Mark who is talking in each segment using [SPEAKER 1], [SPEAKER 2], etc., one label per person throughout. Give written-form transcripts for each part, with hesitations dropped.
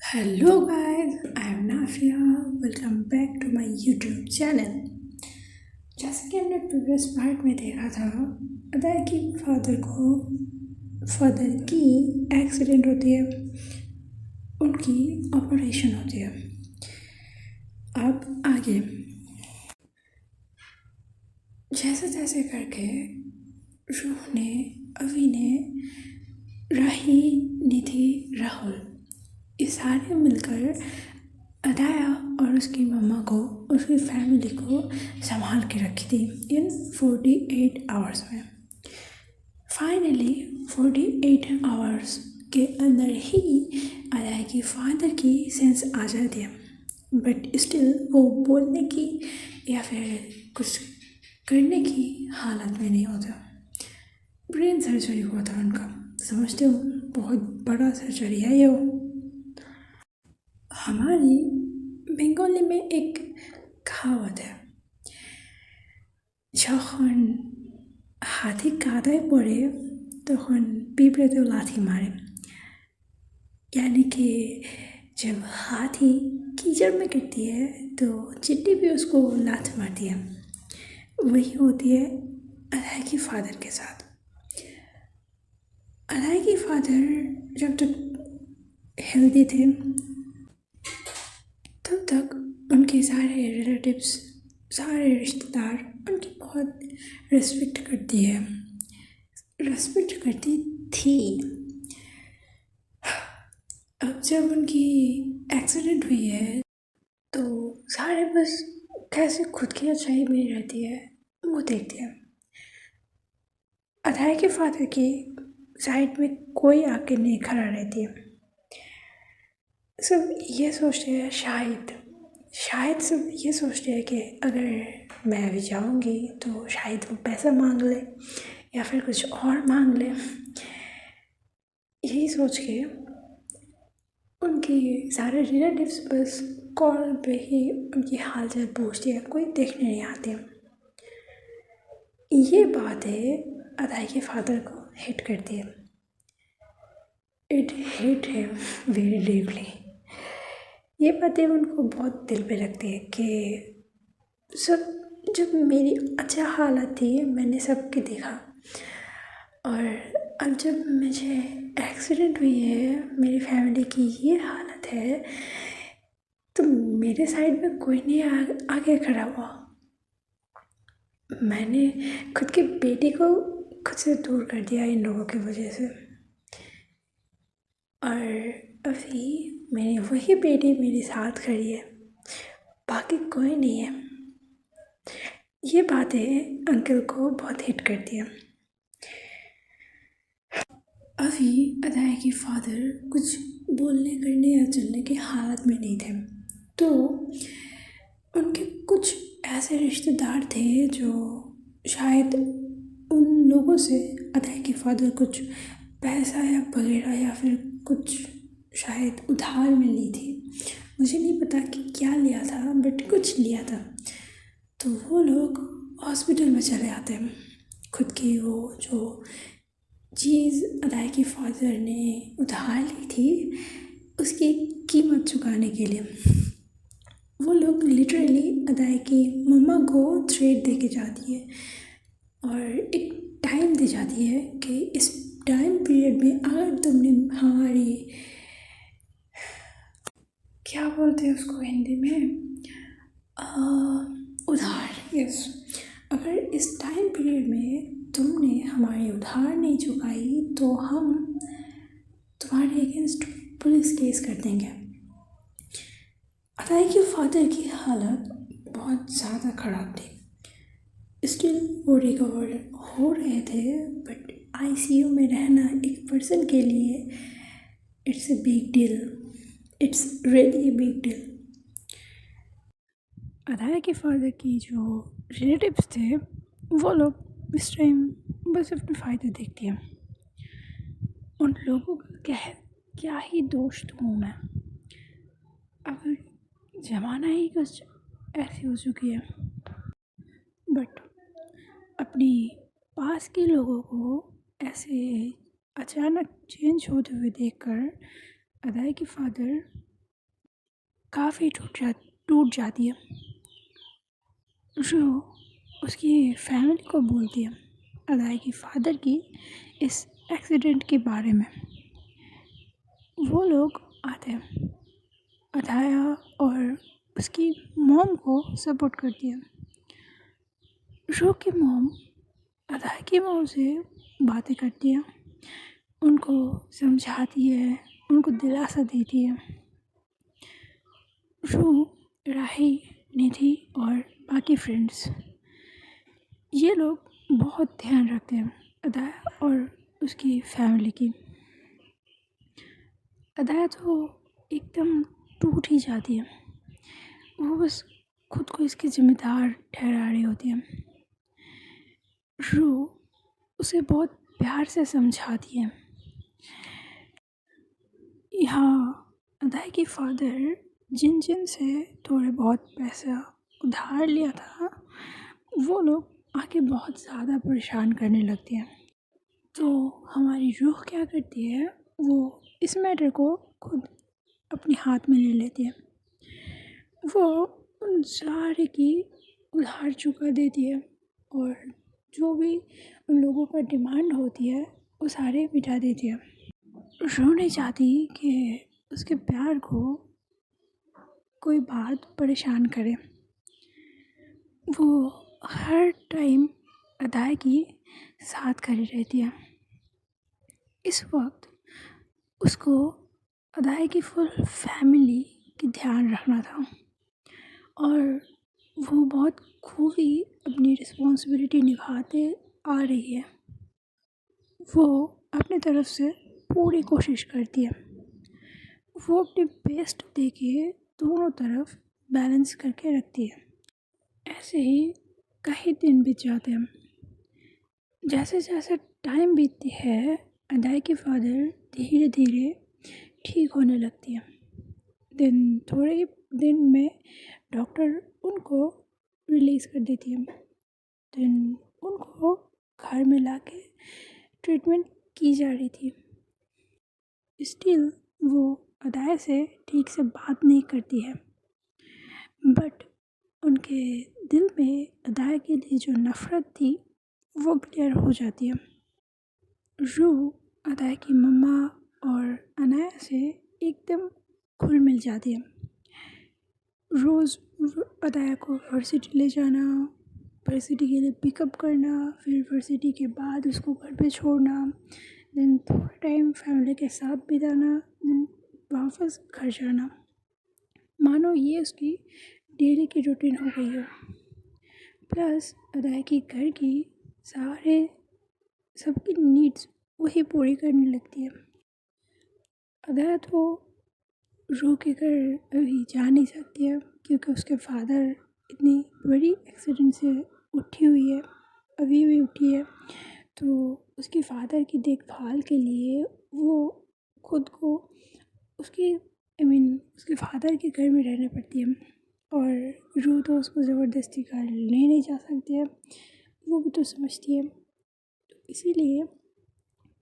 [SPEAKER 1] Hello guys, I am Nafia. Welcome back to my YouTube channel. जैसे कि हमने previous part में देखा था, अदाय की फादर की एक्सीडेंट होती है, उनकी ऑपरेशन होती है। अब आगे जैसे तैसे करके रूह ने, अवी ने, राही, निधि, राहुल, ये सारे मिलकर अदाया और उसकी मम्मा को, उसकी फैमिली को संभाल के रखी थी इन 48 आवर्स में। फाइनली 48 आवर्स के अंदर ही अदाया की फादर की सेंस आ जाती है, बट स्टिल वो बोलने की या फिर कुछ करने की हालत में नहीं होता। ब्रेन सर्जरी हुआ था उनका, समझते हो, बहुत बड़ा सर्जरी है ये। हमारी बंगाली में एक कहावत है, যখন हाथी कादाय पड़े तখন पिपड़े तो लाठी मारे, यानी कि जब हाथी कीचड़ में गिरती है तो चिट्टी भी उसको लात मारती है। वही होती है अदाय की फादर के साथ। अदाय की फादर जब तक हेल्दी थे तब तक उनके सारे रिलेटिव्स, सारे रिश्तेदार उनकी बहुत रेस्पेक्ट करती थी। अब जब उनकी एक्सीडेंट हुई है तो सारे बस कैसे खुद की अच्छाई में रहती है वो देखते हैं। अदाय के फादर की साइड में कोई आके नहीं खड़ा रहती है। सब ये सोचते हैं, शायद सब ये सोचते हैं कि अगर मैं भी जाऊंगी तो शायद वो पैसा मांग ले या फिर कुछ और मांग ले। यही सोच के उनकी सारे रिलेटिव्स बस कॉल पे ही उनकी हालचाल पूछती है, कोई देखने नहीं आते। ये बातें अदाय के फादर को हिट करती है। It hit him very deeply. ये बातें उनको बहुत दिल पे लगती है कि सब, जब मेरी अच्छा हालत थी मैंने सबके देखा, और अब जब मुझे एक्सीडेंट हुई है, मेरी फैमिली की ये हालत है, तो मेरे साइड में कोई नहीं आगे खड़ा हुआ। मैंने खुद के बेटे को खुद से दूर कर दिया इन लोगों की वजह से, और अभी मेरी वही बेटी मेरे साथ खड़ी है, बाकी कोई नहीं है। ये बातें अंकल को बहुत हिट करती हैं। अभी अदाय की फादर कुछ बोलने करने या चलने की हालत में नहीं थे, तो उनके कुछ ऐसे रिश्तेदार थे जो शायद उन लोगों से अदाय की फादर कुछ पैसा या वगैरह या फिर कुछ शायद उधार में ली थी। मुझे नहीं पता कि क्या लिया था, बट कुछ लिया था। तो वो लोग हॉस्पिटल में चले आते हैं खुद की वो जो चीज़ अदाय की फादर ने उधार ली थी उसकी कीमत चुकाने के लिए। वो लोग लिटरली अदाय की मम्मा को थ्रेट दे के जाती है और एक टाइम दी जाती है कि इस टाइम पीरियड में अगर तुमने हमारी, क्या बोलते हैं उसको हिंदी में, उधार, यस, अगर इस टाइम पीरियड में तुमने हमारी उधार नहीं चुकाई तो हम तुम्हारे अगेंस्ट पुलिस केस कर देंगे। अदाय के फादर की हालत बहुत ज़्यादा ख़राब थी। स्टिल वो रिकवर हो रहे थे, बट आईसीयू में रहना एक पर्सन के लिए it's a big deal, it's really big deal. अदाय के फादर की जो रिलेटिव्स थे वो लोग इस टाइम बस अपने फ़ायदे देखते हैं। उन लोगों का क्या ही दोष दूँ मैं, अब ज़माना ही कुछ ऐसी हो चुकी है। बट अपनी पास के लोगों को ऐसे अचानक चेंज होते हुए देखकर अदाय के फादर काफ़ी टूट जाती है। जो उसकी फैमिली को बोलती है अदाया की फ़ादर की इस एक्सीडेंट के बारे में। वो लोग आते हैं, अदाया और उसकी मॉम को सपोर्ट करती है। रो की मॉम अदाया की मॉम से बातें करती है, उनको समझाती है, उनको दिलासा देती है। रो, राही, निधि और बाकी फ्रेंड्स ये लोग बहुत ध्यान रखते हैं अदाया और उसकी फैमिली की। अदाया तो एकदम टूट ही जाती है, वो बस खुद को इसकी जिम्मेदार ठहरा रही होती है। रू उसे बहुत प्यार से समझाती है। यहाँ अदाया की फ़ादर जिन जिन से थोड़े बहुत पैसा उधार लिया था वो लोग आके बहुत ज़्यादा परेशान करने लगते हैं। तो हमारी रूह क्या करती है, वो इस मैटर को खुद अपने हाथ में ले लेती है। वो उन सारे की उधार चुका देती है और जो भी उन लोगों पर डिमांड होती है वो सारे मिटा देती है। रो नहीं चाहती कि उसके प्यार को कोई बात परेशान करे। वो हर टाइम अदाया की साथ खड़ी रहती है। इस वक्त उसको अदाया की फुल फैमिली की ध्यान रखना था और वो बहुत खूबी अपनी रिस्पॉन्सिबिलिटी निभाते आ रही है। वो अपनी तरफ से पूरी कोशिश करती है, वो अपने बेस्ट देके दोनों तरफ बैलेंस करके रखती है। ऐसे ही कई दिन बीत जाते हैं। जैसे जैसे टाइम बीतती है अदाया की फ़ादर धीरे धीरे ठीक होने लगती है। थोड़े ही दिन में डॉक्टर उनको रिलीज़ कर देती है। उनको घर में लाके ट्रीटमेंट की जा रही थी। स्टिल वो अदाया से ठीक से बात नहीं करती है, बट उनके दिल में अदाया के लिए जो नफ़रत थी वो क्लियर हो जाती है। रू अदाया की मम्मा और अनाया से एकदम घुल मिल जाती है। रोज़ अदाया को यूनिवर्सिटी ले जाना, यूनिवर्सिटी के लिए पिकअप करना, फिर यूनिवर्सिटी के बाद उसको घर पे छोड़ना, देन थोड़ा टाइम फैमिली के साथ बिताना, देन वापस घर जाना। मानो ये उसकी डेली की रूटीन हो गई है। प्लस अदाया की घर की सबकी नीड्स वही पूरी करने लगती है। अदाया तो रो के घर अभी जा नहीं सकती है क्योंकि उसके फादर इतनी बड़ी एक्सीडेंट से उठी हुई है, अभी भी उठी है। तो उसके फादर की देखभाल के लिए वो खुद को उसके फादर के घर में रहना पड़ती है और रू तो उसको ज़बरदस्ती घर ले नहीं जा सकती है, वो भी तो समझती है। तो इसीलिए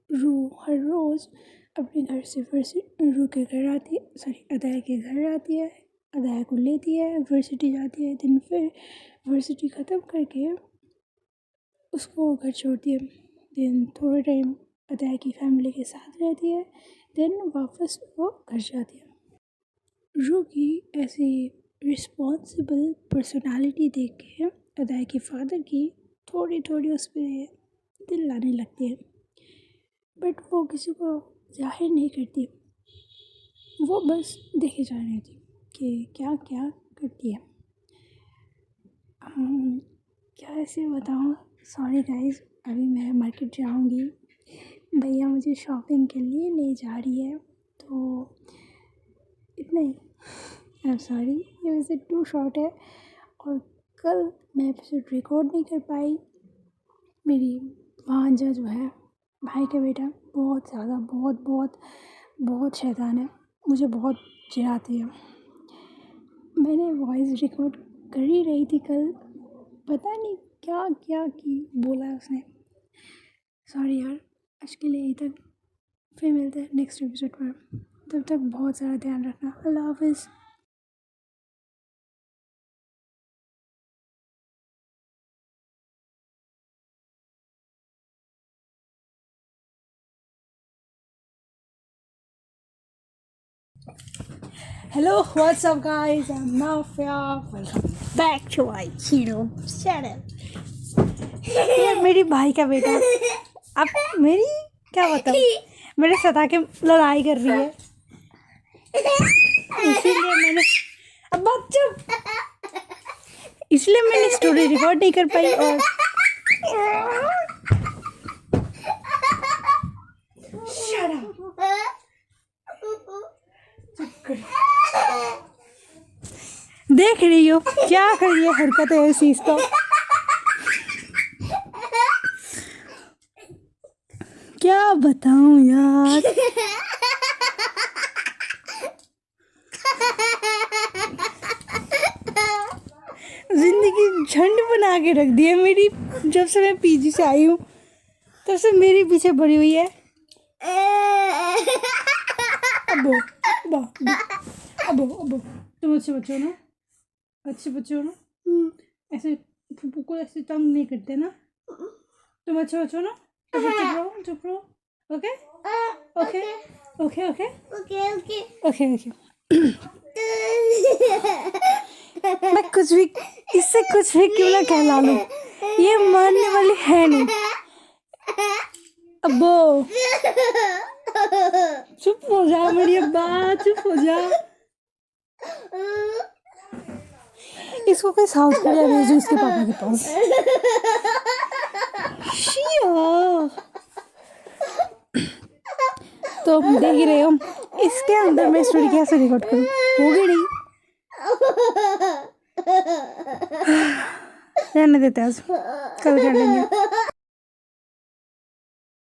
[SPEAKER 1] रू हर रोज़ अपने घर से रू के घर आती है, अदाया के घर आती है, अदाया को लेती है, यूनिवर्सिटी जाती है, दिन फिर यूनिवर्सिटी ख़त्म करके उसको घर छोड़ती है। दिन थोड़ा टाइम अदाया की फैमिली के साथ रहती है, देन वापस वो घर जाती है। रू की ऐसी रिस्पॉन्सिबल पर्सनालिटी देख के अदाया के फादर की थोड़ी थोड़ी उस पर दिल लाने लगती है, बट वो किसी को जाहिर नहीं करती। वो बस देखे जा रही थी कि क्या क्या करती है। क्या ऐसे बताऊँ, सॉरी गाइस, अभी मैं मार्केट जाऊँगी, भैया मुझे शॉपिंग के लिए ले जा रही है, तो इतना ही। आई एम सॉरी, ये वैसे टू शॉर्ट है और कल मैं एपिसोड रिकॉर्ड नहीं कर पाई। मेरी भांजा जो है, भाई का बेटा, बहुत ज़्यादा बहुत बहुत बहुत शैतान है, मुझे बहुत चिढ़ाती है। मैंने वॉइस रिकॉर्ड कर ही रही थी कल, पता नहीं क्या क्या की बोला उसने। सॉरी यार, आज के लिए यही तक, फिर मिलते हैं नेक्स्ट एपिसोड पर। तब तक बहुत सारा ध्यान रखना। अल्लाह हाफिज़। Hello, what's up, guys? I'm Nafia. Welcome back to my channel. Shut up. ये मेरी भाई का बेटा, अब मेरी क्या बताऊँ, मेरे सता के लड़ाई कर रही है, इसीलिए मैंने अब बात चुप, इसलिए मैंने स्टोरी रिकॉर्ड नहीं कर पाई। और Shut up. देख रही हो क्या कर रही है हरकत है इस चीज को, क्या बताऊं यार। जिंदगी झंड बना के रख दी है मेरी। जब से मैं पीजी से आई हूँ तब से मेरे पीछे पड़ी हुई है। अबो अबो अबो अबो, तुम अच्छे बच्चे हो ना, अच्छे बच्चे हो ना, ऐसे फूफू को ऐसे तंग नहीं करते ना, तुम अच्छे बच्चे हो ना, तो चुप रहो, चुप रहो। Okay okay okay okay okay okay okay. मैं कुछ भी, इससे कुछ भी क्यों ना कहला लूं, ये मानने वाली है नहीं। अब्बो चुप हो जा मेरी अब्बा, चुप हो जा। इसको कोई साउथ कोरिया भेजो इसके पापा के पास। शिया। तो देख ही रहे हो इसके अंदर मैं स्टोरी कैसे रिकॉर्ड करूँ, होगी नहीं, रहने देते आज, कल कर लेंगे।